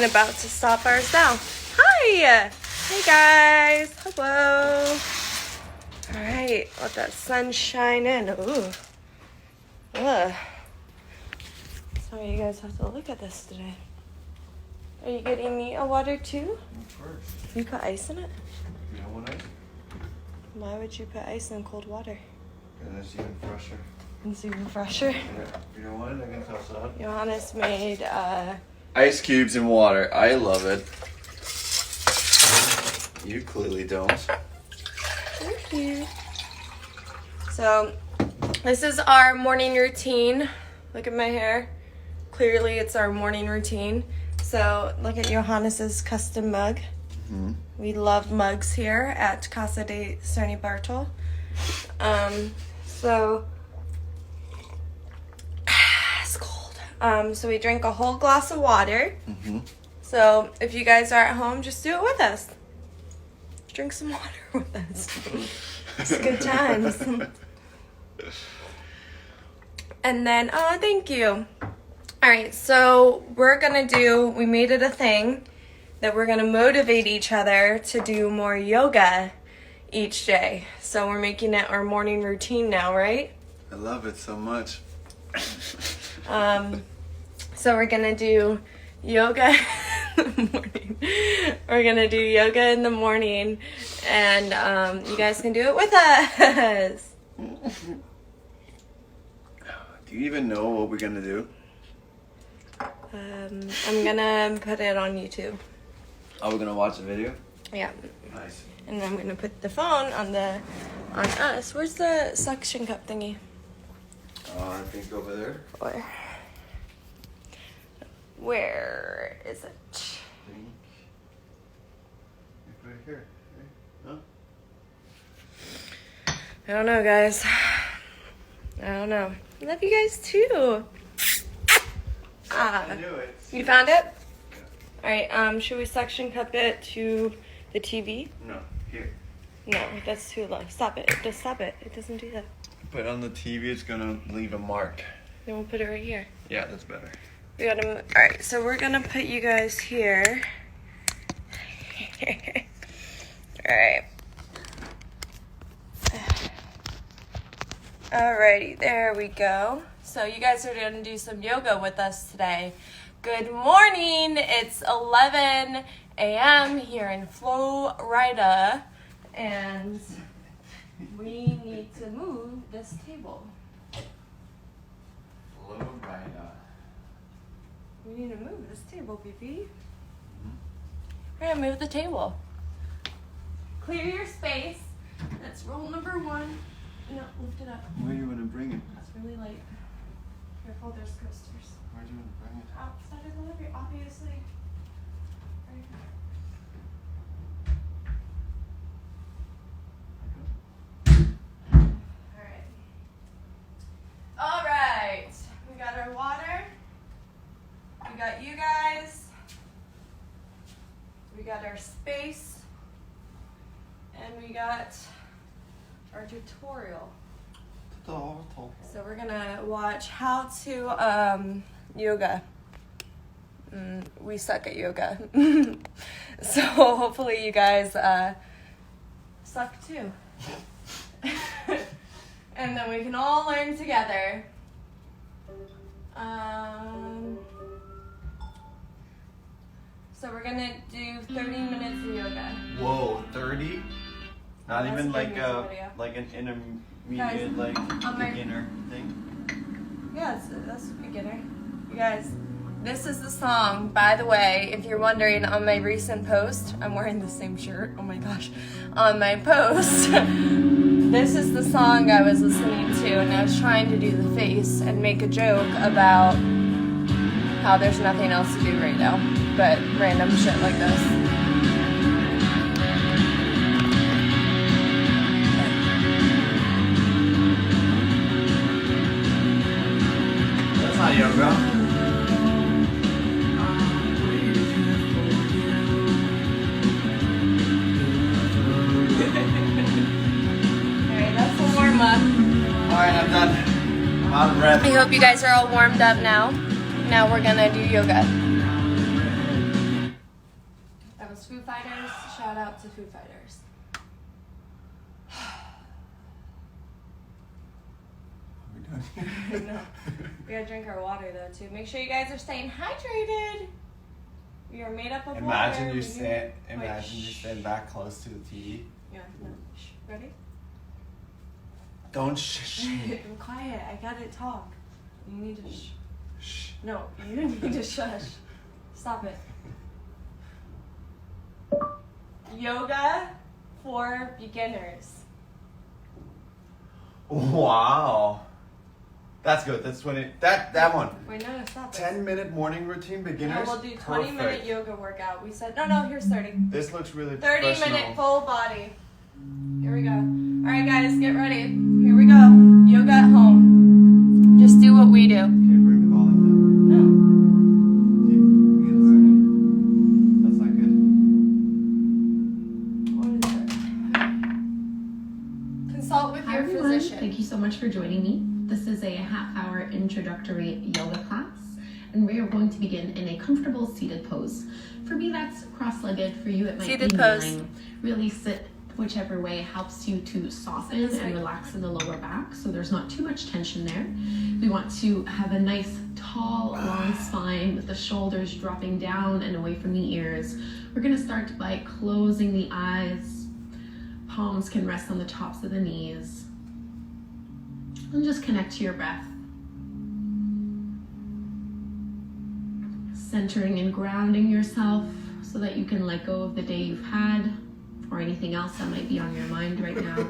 and about to stop ours now. Hi! Hey guys! Hello! Alright, let that sun shine in. Ooh. Ugh. Sorry, you guys have to look at this today. Are you getting me a water too? Of course. You put ice in it? You don't want ice? Why would you put ice in cold water? And it's even fresher. It's even fresher. Yeah. You don't want it? I can toss it up. Johannes made ice cubes in water. I love it. You clearly don't. Thank you. So, this is our morning routine. Look at my hair. Clearly, it's our morning routine. So, look at Johannes's custom mug. Mm-hmm. We love mugs here at Casa de Cerny Bartol. It's cold. So we drink a whole glass of water. Mm-hmm. So if you guys are at home, just do it with us. Drink some water with us. It's good times. And then, oh, thank you. All right, so we made it a thing that we're gonna motivate each other to do more yoga each day. So we're making it our morning routine now, right? I love it so much. So we're gonna do yoga in the morning. We're gonna do yoga in the morning, and you guys can do it with us. Do you even know what we're gonna do? I'm gonna put it on YouTube. Are we gonna watch the video? Yeah. Nice. And I'm gonna put the phone on us. Where's the suction cup thingy? I think over there. Where is it? Right here. Huh? I don't know, guys. I don't know. I love you guys too. I knew it. You found it? Yeah. Alright, should we suction cup it to the TV? No, here. No, that's too low. Stop it. Just stop it. It doesn't do that. But on the TV, it's gonna leave a mark. Then we'll put it right here. Yeah, that's better. We gotta. Alright, so we're gonna put you guys here. Alright. Alrighty, there we go. So you guys are gonna do some yoga with us today. Good morning. It's 11 a.m. here in Florida, and we need to move this table. Florida. We need to move this table, baby. We're gonna move the table. Clear your space. That's rule number 1. No, lift it up. Where do you want to bring it? It's really light. Careful, there's coasters. Where do you want to bring it? Outside of the living, obviously. All right. We got our water. We got you guys. We got our space. And we got our tutorial. So we're gonna watch how to yoga. We suck at yoga. So hopefully you guys suck too. And then we can all learn together. So we're gonna do 30 minutes of yoga. Whoa, 30? Not That's even a like video. an intermediate, Guys, beginner thing? Yeah, that's a beginner. You guys, this is the song. By the way, if you're wondering, on my recent post, I'm wearing the same shirt. Oh my gosh. On my post, this is the song I was listening to, and I was trying to do the face and make a joke about how there's nothing else to do right now but random shit like this. Yoga. Alright, that's a warm up. Alright, I'm done. I'm out of breath. I hope you guys are all warmed up now. Now we're gonna do yoga. Foo Fighters. Shout out to Foo Fighters. No. We gotta drink our water though too. Make sure you guys are staying hydrated. We are made up of water. Imagine you stand that close to the TV. Yeah, no. Shh. Ready? Don't shh. I'm quiet. I gotta talk. You need to shh. Shh. No, you need to shush. Stop it. Yoga for beginners. Wow. That's good. That's 20. That one. Wait, no, stop it. 10-minute morning routine beginners. No, we'll do 20-minute yoga workout. We said, no, here's 30. This looks really 30-minute full body. Here we go. All right, guys, get ready. Here we go. Yoga at home. Just do what we do. Okay, bring the volume down. No. That's not good. What is it? Consult with Hi your everyone, physician. thank you so much for joining me. This is a half-hour introductory yoga class, and we are going to begin in a comfortable seated pose. For me, that's cross-legged. For you, it might Seated be pose. kneeling. Really sit whichever way helps you to soften and relax in the lower back, so there's not too much tension there. We want to have a nice, tall, long spine with the shoulders dropping down and away from the ears. We're going to start by closing the eyes. Palms can rest on the tops of the knees. And just connect to your breath. Centering and grounding yourself so that you can let go of the day you've had or anything else that might be on your mind right now.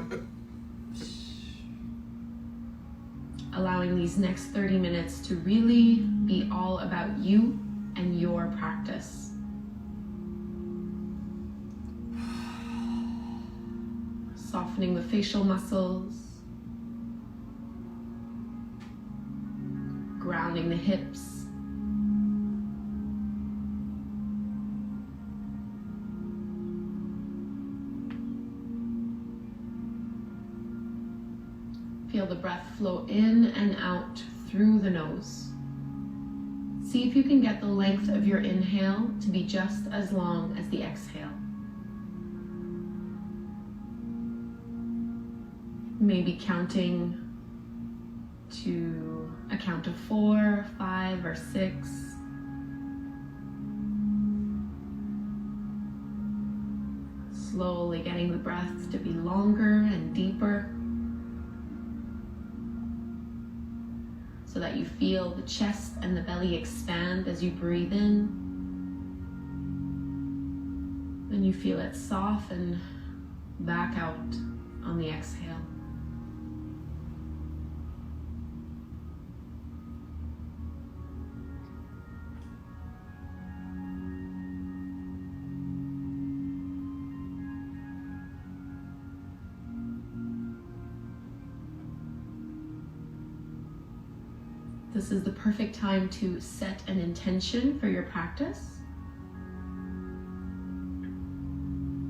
Allowing these next 30 minutes to really be all about you and your practice. Softening the facial muscles. Grounding the hips. Feel the breath flow in and out through the nose. See if you can get the length of your inhale to be just as long as the exhale. Maybe counting to a count of 4, 5, or 6. Slowly getting the breath to be longer and deeper so that you feel the chest and the belly expand as you breathe in. Then you feel it soften back out on the exhale. This is the perfect time to set an intention for your practice.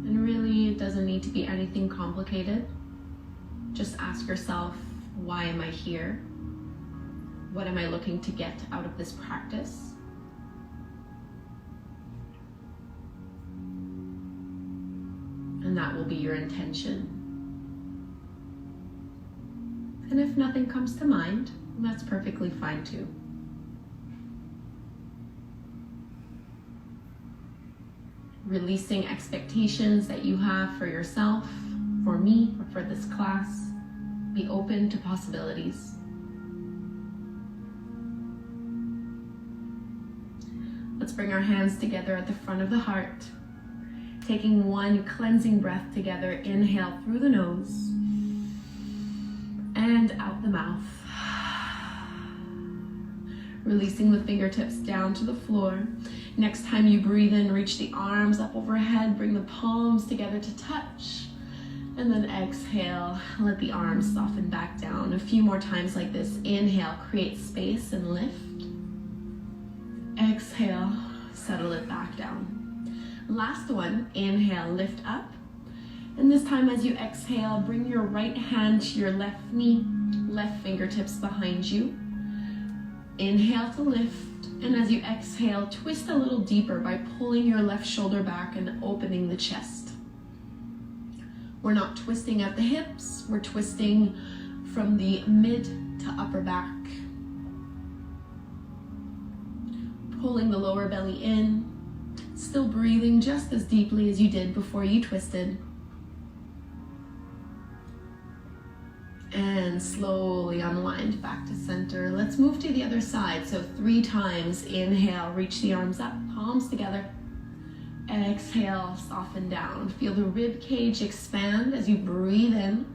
And really, it doesn't need to be anything complicated. Just ask yourself, why am I here? What am I looking to get out of this practice? And that will be your intention. And if nothing comes to mind, that's perfectly fine too. Releasing expectations that you have for yourself, for me, or for this class. Be open to possibilities. Let's bring our hands together at the front of the heart. Taking one cleansing breath together. Inhale through the nose and out the mouth. Releasing the fingertips down to the floor. Next time you breathe in, reach the arms up overhead, bring the palms together to touch. And then exhale, let the arms soften back down. A few more times like this. Inhale, create space and lift. Exhale, settle it back down. Last one, inhale, lift up. And this time as you exhale, bring your right hand to your left knee, left fingertips behind you. Inhale to lift, and as you exhale, twist a little deeper by pulling your left shoulder back and opening the chest. We're not twisting at the hips, we're twisting from the mid to upper back. Pulling the lower belly in, still breathing just as deeply as you did before you twisted. And slowly unwind back to center. Let's move to the other side. So 3 times, inhale, reach the arms up, palms together. Exhale, soften down. Feel the rib cage expand as you breathe in.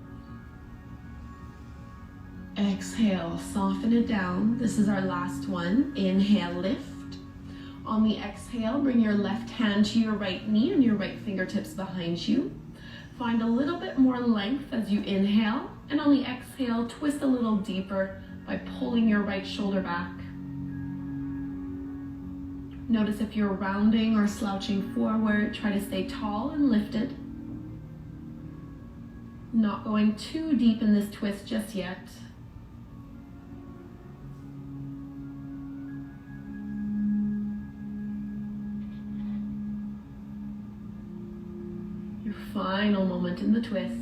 Exhale, soften it down. This is our last one. Inhale, lift. On the exhale, bring your left hand to your right knee and your right fingertips behind you. Find a little bit more length as you inhale, and on the exhale, twist a little deeper by pulling your right shoulder back. Notice if you're rounding or slouching forward, try to stay tall and lifted. Not going too deep in this twist just yet. Your final moment in the twist.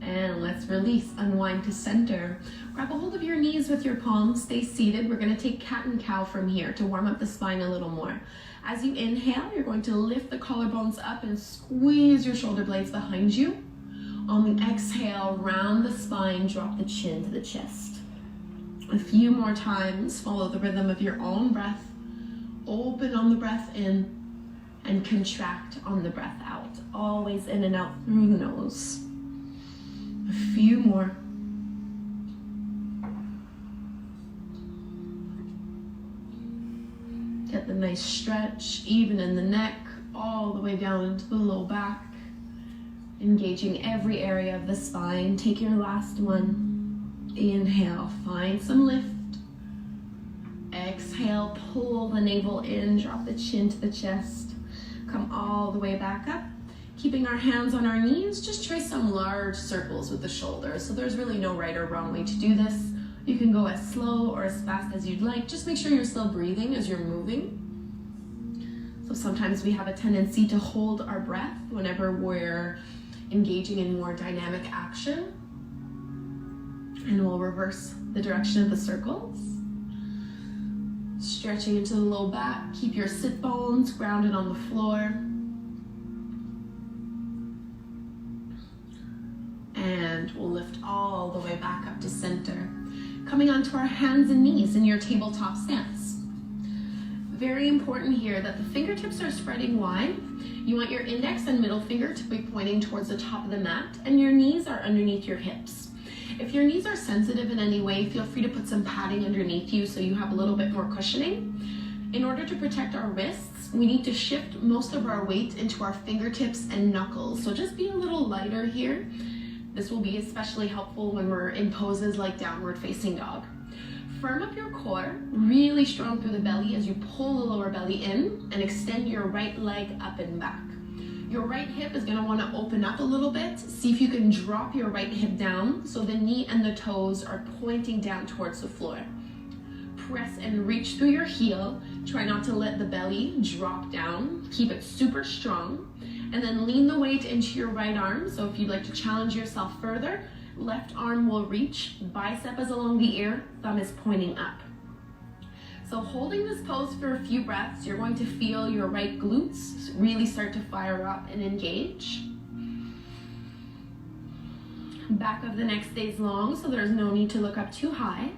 And let's release, unwind to center. Grab a hold of your knees with your palms, stay seated. We're gonna take cat and cow from here to warm up the spine a little more. As you inhale, you're going to lift the collarbones up and squeeze your shoulder blades behind you. On the exhale, round the spine, drop the chin to the chest. A few more times, follow the rhythm of your own breath. Open on the breath in and contract on the breath out. Always in and out through the nose. A few more. Get the nice stretch, even in the neck, all the way down into the low back. Engaging every area of the spine. Take your last one. Inhale, find some lift. Exhale, pull the navel in, drop the chin to the chest. Come all the way back up. Keeping our hands on our knees, just trace some large circles with the shoulders. So there's really no right or wrong way to do this. You can go as slow or as fast as you'd like. Just make sure you're still breathing as you're moving. So sometimes we have a tendency to hold our breath whenever we're engaging in more dynamic action. And we'll reverse the direction of the circles. Stretching into the low back. Keep your sit bones grounded on the floor. And we'll lift all the way back up to center. Coming onto our hands and knees in your tabletop stance. Very important here that the fingertips are spreading wide. You want your index and middle finger to be pointing towards the top of the mat, and your knees are underneath your hips. If your knees are sensitive in any way, feel free to put some padding underneath you so you have a little bit more cushioning. In order to protect our wrists, we need to shift most of our weight into our fingertips and knuckles. So just be a little lighter here. This will be especially helpful when we're in poses like downward facing dog. Firm up your core, really strong through the belly as you pull the lower belly in and extend your right leg up and back. Your right hip is going to want to open up a little bit. See if you can drop your right hip down so the knee and the toes are pointing down towards the floor. Press and reach through your heel. Try not to let the belly drop down. Keep it super strong. And then lean the weight into your right arm. So if you'd like to challenge yourself further, left arm will reach, bicep is along the ear, thumb is pointing up. So holding this pose for a few breaths, you're going to feel your right glutes really start to fire up and engage. Back of the neck stays long, so there's no need to look up too high.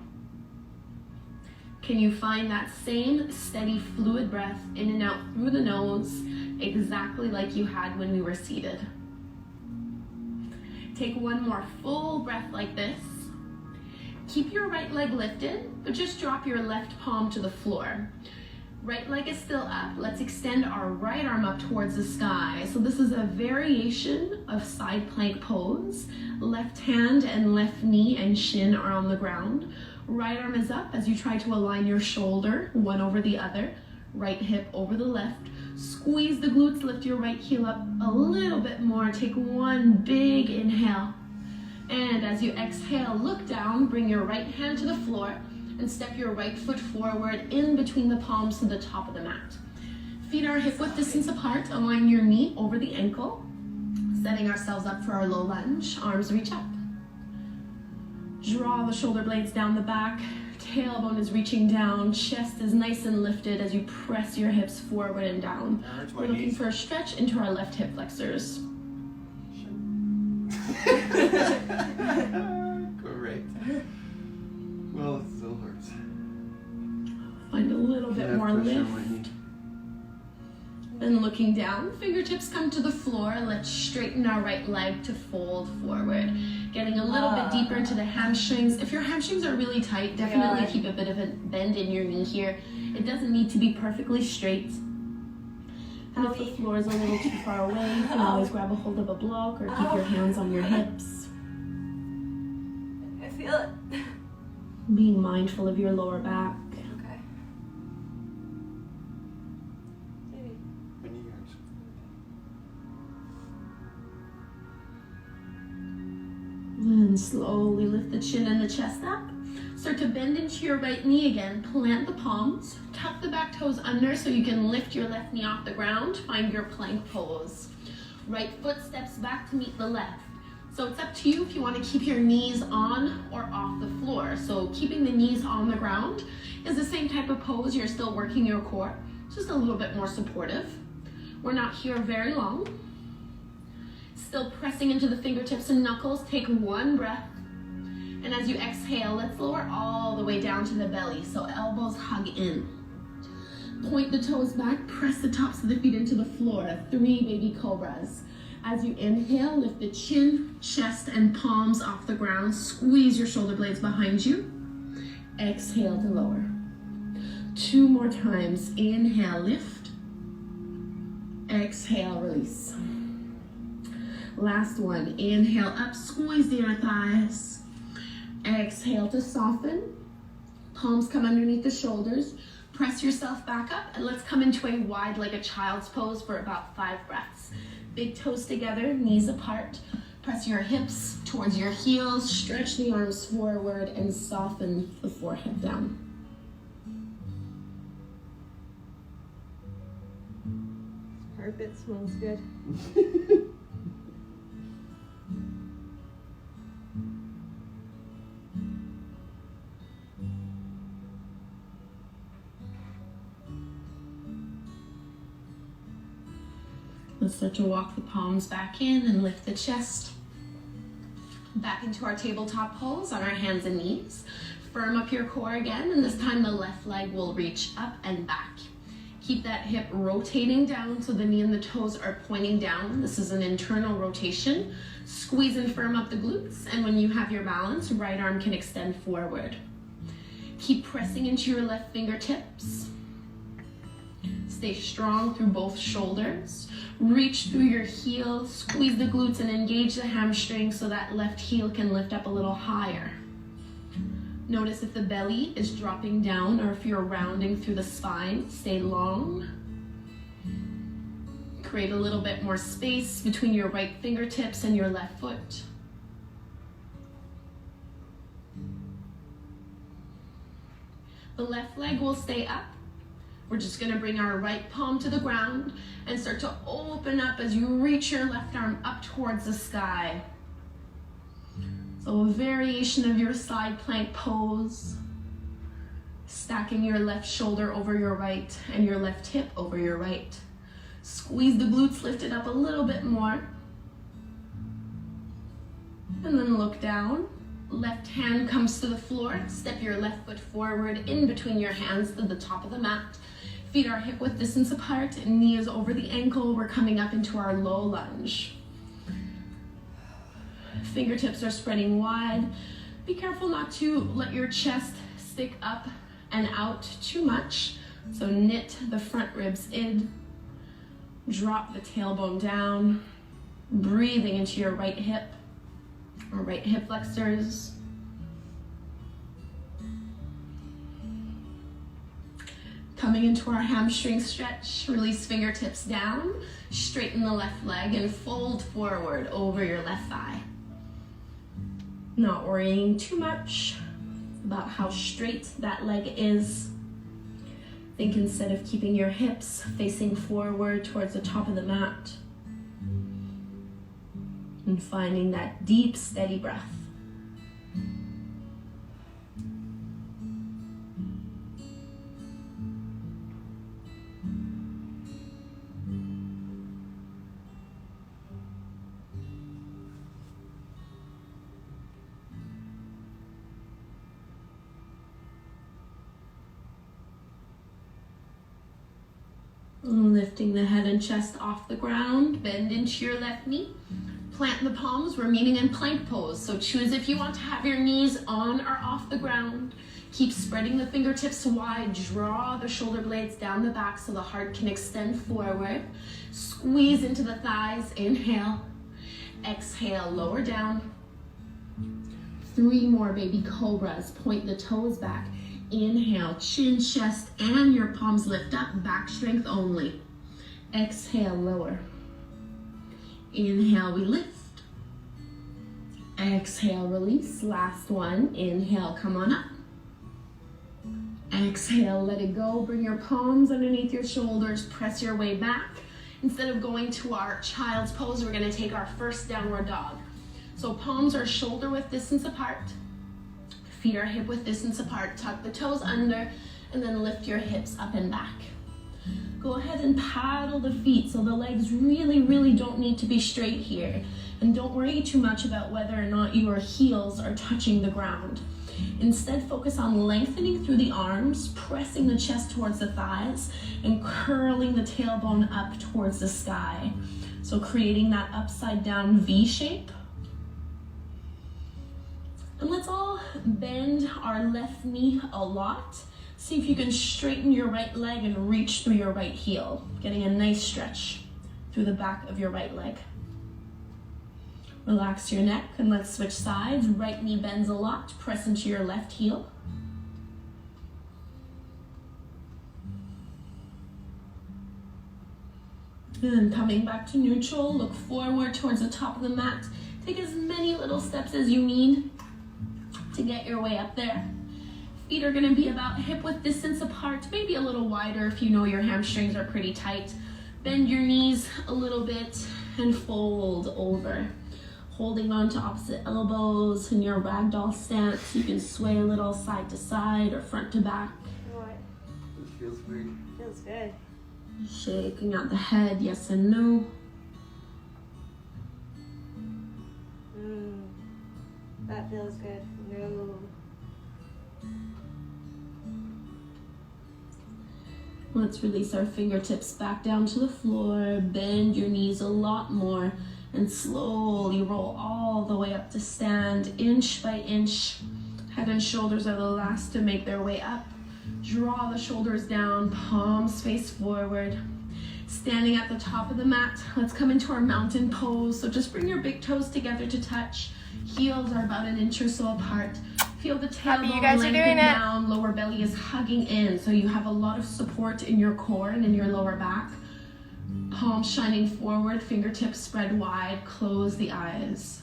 Can you find that same steady fluid breath in and out through the nose, exactly like you had when we were seated? Take one more full breath like this. Keep your right leg lifted, but just drop your left palm to the floor. Right leg is still up. Let's extend our right arm up towards the sky. So this is a variation of side plank pose. Left hand and left knee and shin are on the ground. Right arm is up as you try to align your shoulder, one over the other. Right hip over the left. Squeeze the glutes, lift your right heel up a little bit more. Take one big inhale. And as you exhale, look down, bring your right hand to the floor. and step your right foot forward in between the palms to the top of the mat. Feet are hip width distance apart. Align your knee over the ankle, setting ourselves up for our low lunge. Arms reach up. Draw the shoulder blades down the back. Tailbone is reaching down. Chest is nice and lifted as you press your hips forward and down. We're looking for a stretch into our left hip flexors. Great. Well, it still hurts. Find a little bit more lift. Then looking down, fingertips come to the floor. Let's straighten our right leg to fold forward. Getting a little bit deeper into the hamstrings. If your hamstrings are really tight, definitely keep a bit of a bend in your knee here. It doesn't need to be perfectly straight. And if the floor is a little too far away, you can always grab a hold of a block or keep your hands on your hips. I feel it. Being mindful of your lower back. Okay. My knee hurts. And slowly lift the chin and the chest up. Start to bend into your right knee again. Plant the palms. Tuck the back toes under so you can lift your left knee off the ground. Find your plank pose. Right foot steps back to meet the left. So it's up to you if you want to keep your knees on or off the floor. So keeping the knees on the ground is the same type of pose. You're still working your core. It's just a little bit more supportive. We're not here very long. Still pressing into the fingertips and knuckles. Take one breath. And as you exhale, let's lower all the way down to the belly. So elbows hug in. Point the toes back. Press the tops of the feet into the floor. 3 baby cobras. As you inhale, lift the chin, chest, and palms off the ground. Squeeze your shoulder blades behind you. Exhale to lower. 2 more times. Inhale, lift. Exhale, release. Last one. Inhale up, squeeze the inner thighs. Exhale to soften. Palms come underneath the shoulders. Press yourself back up, and let's come into a wide like a child's pose for about 5 breaths. Big toes together, knees apart. Press your hips towards your heels. Stretch the arms forward and soften the forehead down. Carpet smells good. Let's start to walk the palms back in and lift the chest. Back into our tabletop pose on our hands and knees. Firm up your core again, and this time the left leg will reach up and back. Keep that hip rotating down so the knee and the toes are pointing down. This is an internal rotation. Squeeze and firm up the glutes, and when you have your balance, right arm can extend forward. Keep pressing into your left fingertips. Stay strong through both shoulders. Reach through your heels, squeeze the glutes and engage the hamstring so that left heel can lift up a little higher. Notice if the belly is dropping down or if you're rounding through the spine. Stay long. Create a little bit more space between your right fingertips and your left foot. The left leg will stay up. We're just going to bring our right palm to the ground and start to open up as you reach your left arm up towards the sky. So a variation of your side plank pose. Stacking your left shoulder over your right and your left hip over your right. Squeeze the glutes, lift it up a little bit more. And then look down. Left hand comes to the floor. Step your left foot forward in between your hands to the top of the mat. Feet are hip width distance apart, and knee is over the ankle. We're coming up into our low lunge. Fingertips are spreading wide. Be careful not to let your chest stick up and out too much. So knit the front ribs in. Drop the tailbone down. Breathing into your right hip or right hip flexors. Coming into our hamstring stretch, release fingertips down, straighten the left leg and fold forward over your left thigh. Not worrying too much. about how straight that leg is. Think instead of keeping your hips facing forward towards the top of the mat, and finding that deep, steady breath. Lifting the head and chest off the ground, bend into your left knee. Plant the palms, we're meeting in plank pose. So choose if you want to have your knees on or off the ground. Keep spreading the fingertips wide, draw the shoulder blades down the back so the heart can extend forward. Squeeze into the thighs, inhale. Exhale, lower down. 3 more baby cobras, point the toes back. Inhale, chin, chest, and your palms lift up, back strength only. Exhale, lower. Inhale, we lift. Exhale, release. Last one. Inhale, come on up. Exhale, let it go. Bring your palms underneath your shoulders. Press your way back. Instead of going to our child's pose, we're going to take our first downward dog. So palms are shoulder width distance apart. Feet are hip width distance apart. Tuck the toes under and then lift your hips up and back. Go ahead and paddle the feet so the legs really don't need to be straight here. And don't worry too much about whether or not your heels are touching the ground. Instead, focus on lengthening through the arms, pressing the chest towards the thighs, and curling the tailbone up towards the sky. So creating that upside down V shape. And let's all bend our left knee a lot. See if you can straighten your right leg and reach through your right heel, getting a nice stretch through the back of your right leg. Relax your neck and let's switch sides. Right knee bends a lot, press into your left heel. And coming back to neutral, look forward towards the top of the mat. Take as many little steps as you need to get your way up there. Feet are gonna be about hip width distance apart, maybe a little wider if you know your hamstrings are pretty tight. Bend your knees a little bit and fold over. Holding on to opposite elbows in your ragdoll stance. You can sway a little side to side or front to back. What? It feels weird. Feels good. Shaking out the head, yes and no. That feels good. No. Let's release our fingertips back down to the floor. Bend your knees a lot more and slowly roll all the way up to stand, inch by inch. Head and shoulders are the last to make their way up. Draw the shoulders down, palms face forward. Standing at the top of the mat, let's come into our mountain pose. So just bring your big toes together to touch. Heels are about 1 inch or so apart. Feel the tailbone you guys are lengthen doing it. down, lower belly is hugging in, so you have a lot of support in your core and in your lower back. Palms shining forward, fingertips spread wide, close the eyes.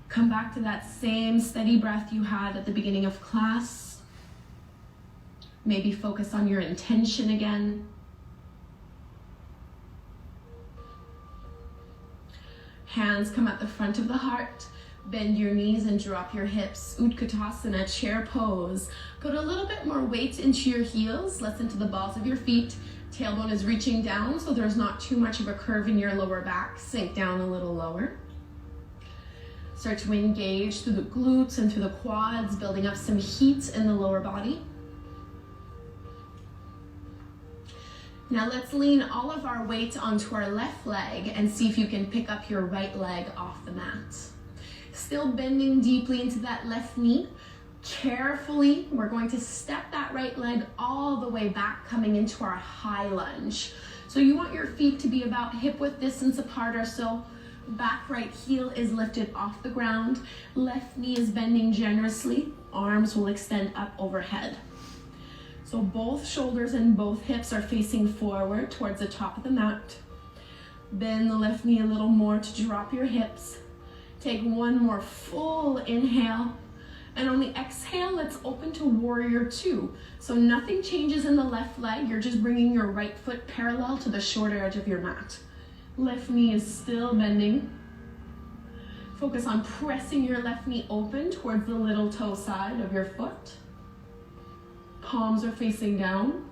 Come back to that same steady breath you had at the beginning of class. Maybe focus on your intention again. Hands come at the front of the heart. Bend your knees and drop your hips. Utkatasana, chair pose. Put a little bit more weight into your heels, less into the balls of your feet. Tailbone is reaching down, so there's not too much of a curve in your lower back. Sink down a little lower. Start to engage through the glutes and through the quads, building up some heat in the lower body. Now let's lean all of our weight onto our left leg and see if you can pick up your right leg off the mat. Still bending deeply into that left knee. Carefully, we're going to step that right leg all the way back, coming into our high lunge. So you want your feet to be about hip width distance apart or so. Back right heel is lifted off the ground. Left knee is bending generously. Arms will extend up overhead. So both shoulders and both hips are facing forward towards the top of the mat. Bend the left knee a little more to drop your hips. Take one more full inhale And on the exhale, let's open to warrior two. So nothing changes in the left leg. You're just bringing your right foot parallel to the shorter edge of your mat. Left knee is still bending. Focus on pressing your left knee open towards the little toe side of your foot. Palms are facing down.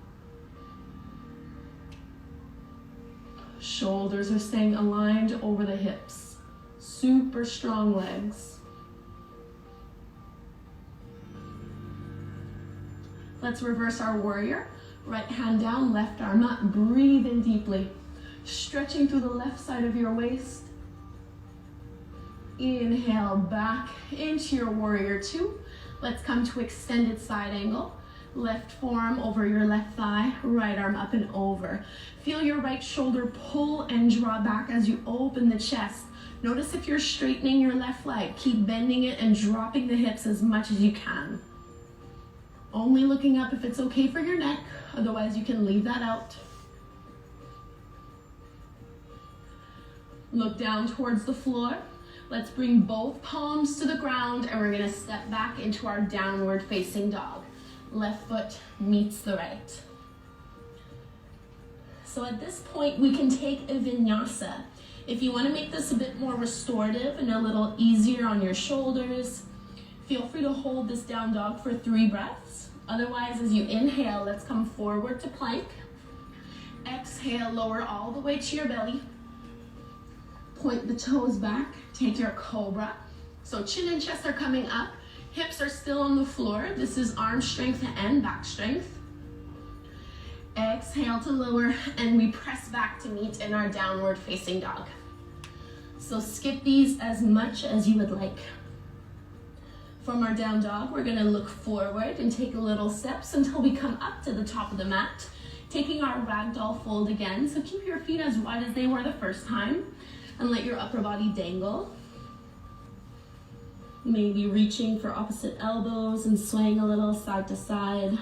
Shoulders are staying aligned over the hips. Super strong legs. Let's reverse our warrior. Right hand down, left arm up. Breathe in deeply. Stretching through the left side of your waist. Inhale back into your warrior two. Let's come to extended side angle. Left forearm over your left thigh, right arm up and over. Feel your right shoulder pull and draw back as you open the chest. Notice if you're straightening your left leg. Keep bending it and dropping the hips as much as you can. Only looking up if it's okay for your neck, otherwise you can leave that out. Look down towards the floor. Let's bring both palms to the ground and we're gonna step back into our downward facing dog. Left foot meets the right. So at this point, we can take a vinyasa. If you wanna make this a bit more restorative and a little easier on your shoulders, feel free to hold this down dog for 3 breaths. Otherwise, as you inhale, let's come forward to plank. Exhale, lower all the way to your belly. Point the toes back, take your cobra. So chin and chest are coming up, hips are still on the floor. This is arm strength and back strength. Exhale to lower, and we press back to meet in our downward facing dog. So skip these as much as you would like. From our down dog, we're gonna look forward and take little steps until we come up to the top of the mat, taking our ragdoll fold again. So keep your feet as wide as they were the first time, and let your upper body dangle. Maybe reaching for opposite elbows and swaying a little side to side.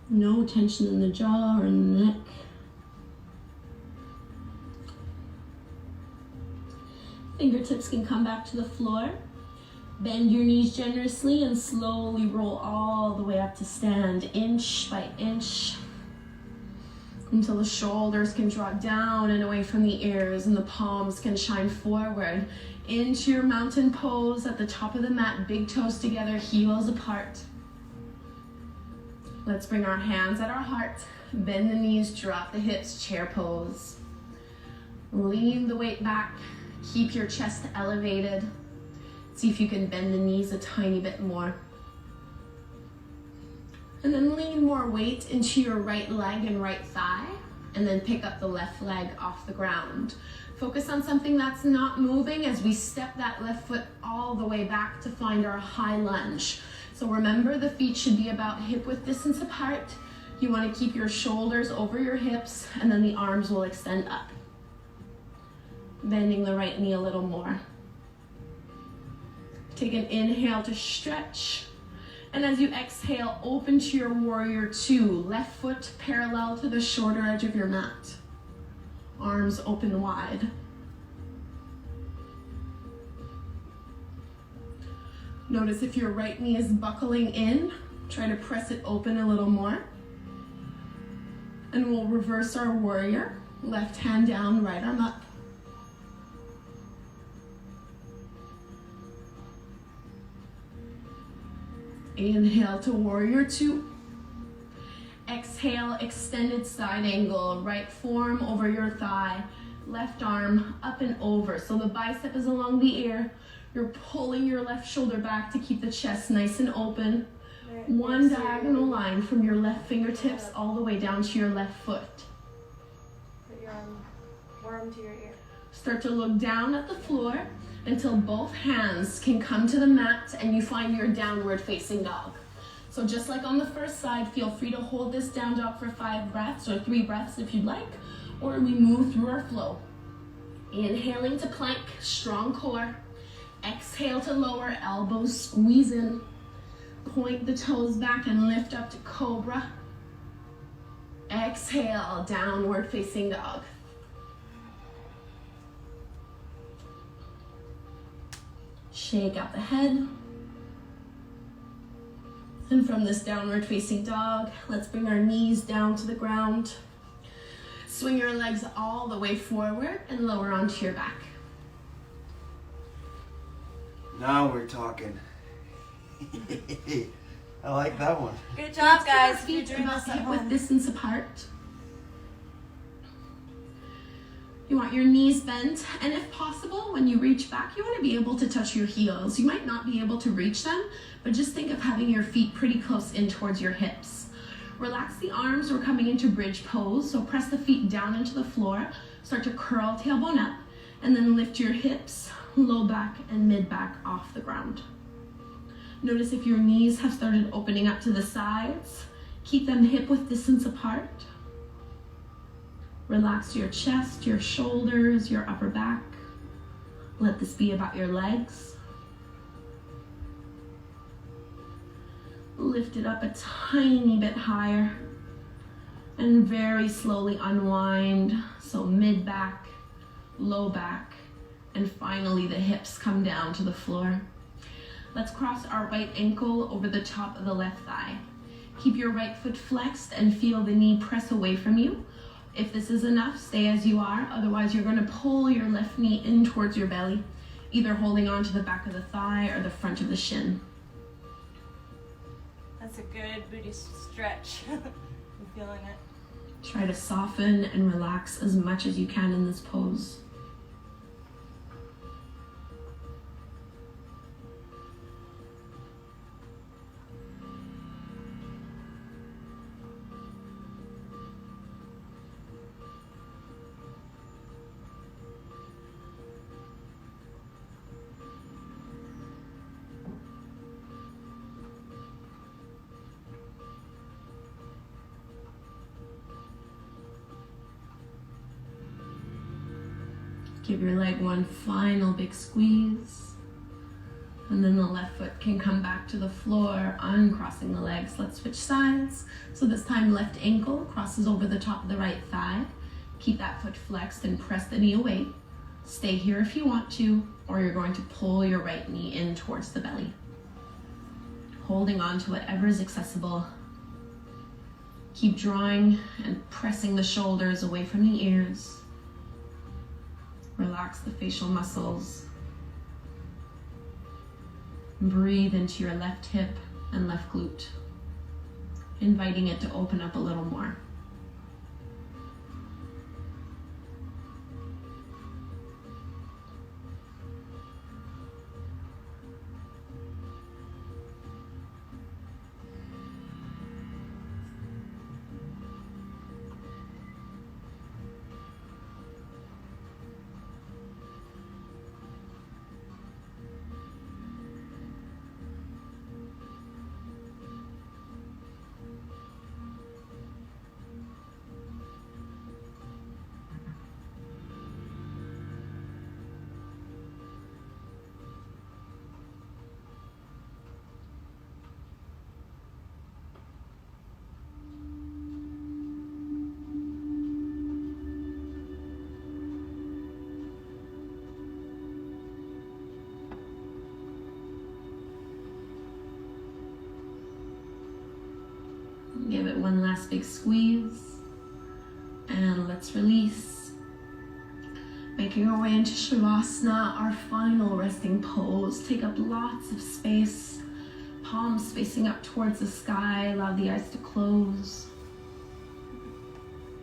No tension in the jaw or in the neck. Fingertips can come back to the floor. Bend your knees generously and slowly roll all the way up to stand, inch by inch, until the shoulders can drop down and away from the ears and the palms can shine forward into your mountain pose at the top of the mat, big toes together, heels apart. Let's bring our hands at our heart, bend the knees, drop the hips, chair pose. Lean the weight back, keep your chest elevated. See if you can bend the knees a tiny bit more. And then lean more weight into your right leg and right thigh, and then pick up the left leg off the ground. Focus on something that's not moving as we step that left foot all the way back to find our high lunge. So remember, the feet should be about hip width distance apart. You want to keep your shoulders over your hips, and then the arms will extend up. Bending the right knee a little more. Take an inhale to stretch. And as you exhale, open to your warrior two. Left foot parallel to the shorter edge of your mat. Arms open wide. Notice if your right knee is buckling in, try to press it open a little more. And we'll reverse our warrior. Left hand down, right arm up. Inhale to warrior two. Exhale, extended side angle, right forearm over your thigh, left arm up and over. So the bicep is along the ear. You're pulling your left shoulder back to keep the chest nice and open. One diagonal line from your left fingertips all the way down to your left foot. Put your arm to your ear. Start to look down at the floor until both hands can come to the mat and you find your downward facing dog. So just like on the first side, feel free to hold this down dog for 5 breaths or 3 breaths if you'd like, or we move through our flow. Inhaling to plank, strong core. Exhale to lower, elbows squeeze in. Point the toes back and lift up to cobra. Exhale, downward facing dog. Shake out the head. And from this downward facing dog, let's bring our knees down to the ground. Swing your legs all the way forward and lower onto your back. Now we're talking. I like that one. Good job, guys. If you're Feet doing about this at hip width home. distance apart. You want your knees bent, and if possible, when you reach back, you want to be able to touch your heels. You might not be able to reach them, but just think of having your feet pretty close in towards your hips. Relax the arms. We're coming into bridge pose, so press the feet down into the floor. Start to curl tailbone up, and then lift your hips, low back and mid back off the ground. Notice if your knees have started opening up to the sides. Keep them hip width distance apart. Relax your chest, your shoulders, your upper back. Let this be about your legs. Lift it up a tiny bit higher and very slowly unwind. So mid back, low back, and finally the hips come down to the floor. Let's cross our right ankle over the top of the left thigh. Keep your right foot flexed and feel the knee press away from you. If this is enough, stay as you are. Otherwise, you're going to pull your left knee in towards your belly, either holding on to the back of the thigh or the front of the shin. That's a good booty stretch. I'm feeling it. Try to soften and relax as much as you can in this pose. Give your leg one final big squeeze. And then the left foot can come back to the floor, uncrossing the legs. Let's switch sides. So this time left ankle crosses over the top of the right thigh. Keep that foot flexed and press the knee away. Stay here if you want to, or you're going to pull your right knee in towards the belly. Holding on to whatever is accessible. Keep drawing and pressing the shoulders away from the ears. Relax the facial muscles. Breathe into your left hip and left glute, inviting it to open up a little more. Give it one last big squeeze. And let's release. Making our way into Shavasana, our final resting pose. Take up lots of space. Palms facing up towards the sky. Allow the eyes to close.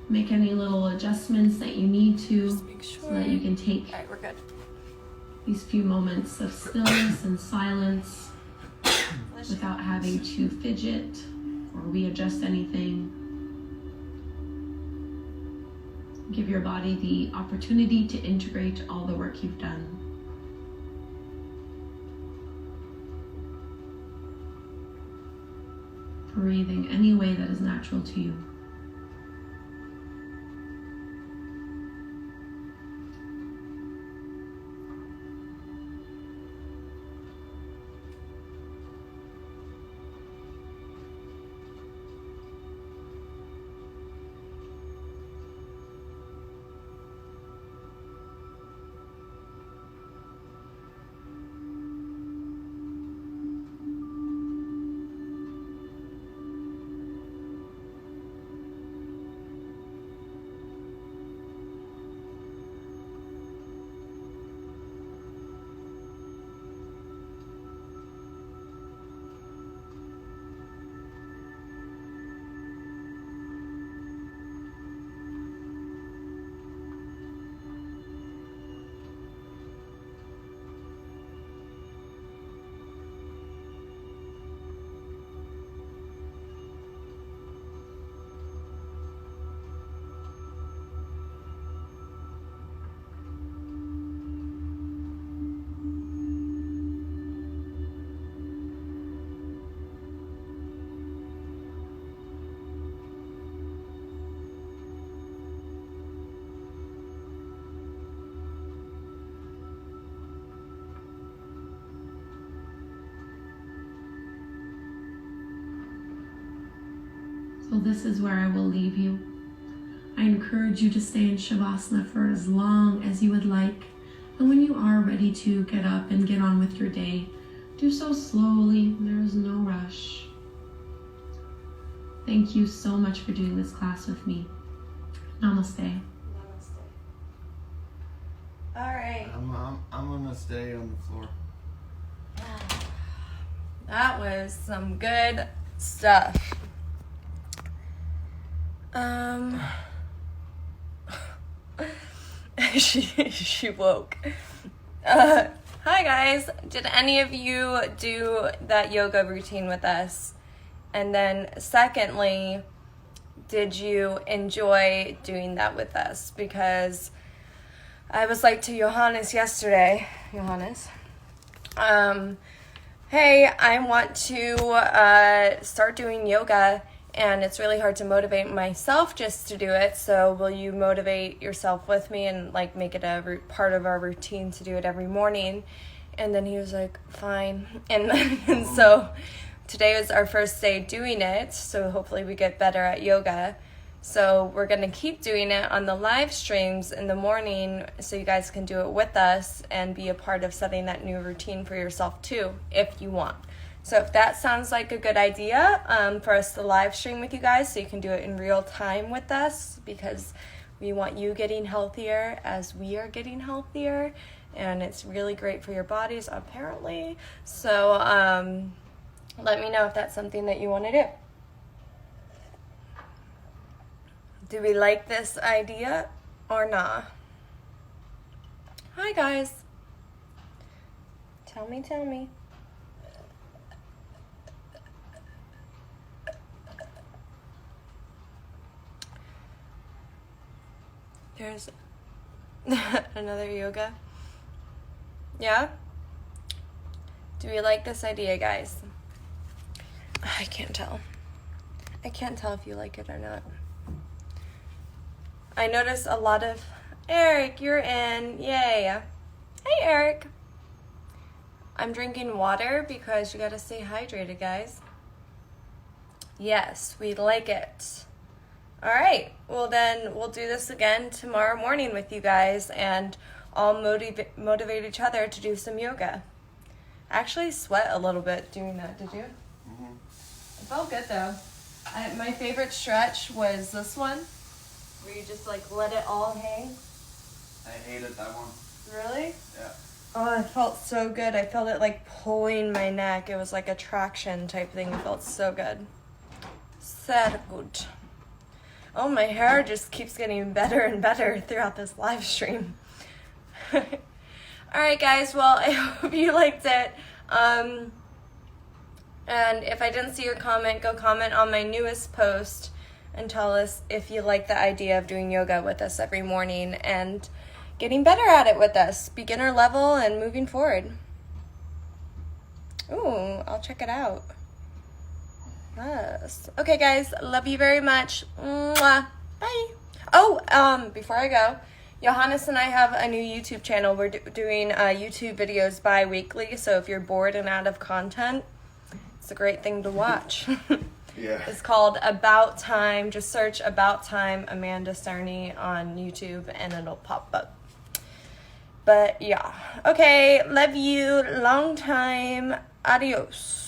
Make any little adjustments that you need to, Just make sure. so that you can take All right, we're good. these few moments of stillness and silence without having to fidget or readjust anything. Give your body the opportunity to integrate all the work you've done. Breathing any way that is natural to you. So this is where I will leave you. I encourage you to stay in Shavasana for as long as you would like. And when you are ready to get up and get on with your day, do so slowly. There is no rush. Thank you so much for doing this class with me. Namaste. Namaste. All right. I'm gonna stay on the floor. That was some good stuff. She woke. Hi guys. Did any of you do that yoga routine with us? And then secondly, did you enjoy doing that with us? Because I was like to Johannes yesterday, hey, I want to start doing yoga, and it's really hard to motivate myself just to do it, so will you motivate yourself with me and like make it a part of our routine to do it every morning? And then he was like, fine. And so today was our first day doing it, so hopefully we get better at yoga. So we're going to keep doing it on the live streams in the morning so you guys can do it with us and be a part of setting that new routine for yourself too, if you want. So if that sounds like a good idea for us to live stream with you guys so you can do it in real time with us, because we want you getting healthier as we are getting healthier, and it's really great for your bodies apparently. So let me know if that's something that you want to do. Do we like this idea or not? Hi guys. Tell me. There's another yoga. Yeah? Do we like this idea, guys? I can't tell. I can't tell if you like it or not. I noticed a lot of... Eric, you're in. Yay. Hey, Eric. I'm drinking water because you gotta stay hydrated, guys. Yes, we like it. All right. Well, then we'll do this again tomorrow morning with you guys and all motivate each other to do some yoga. I actually sweat a little bit doing that. Did you? Mm-hmm. It felt good, though. My favorite stretch was this one, where you just like let it all hang. I hated that one. Really? Yeah. Oh, it felt so good. I felt it like pulling my neck. It was like a traction type thing. It felt so good. So good. Oh, my hair just keeps getting better and better throughout this live stream. All right, guys. Well, I hope you liked it. And if I didn't see your comment, go comment on my newest post and tell us if you like the idea of doing yoga with us every morning and getting better at it with us, beginner level and moving forward. Ooh, I'll check it out. Yes. Okay, guys, love you very much. Mwah. Bye. Oh, before I go, Johannes and I have a new YouTube channel. We're doing YouTube videos bi-weekly, so if you're bored and out of content, it's a great thing to watch. Yeah. It's called About Time. Just search About Time Amanda Cerny on YouTube and it'll pop up. But yeah. Okay, love you. Long time. Adios.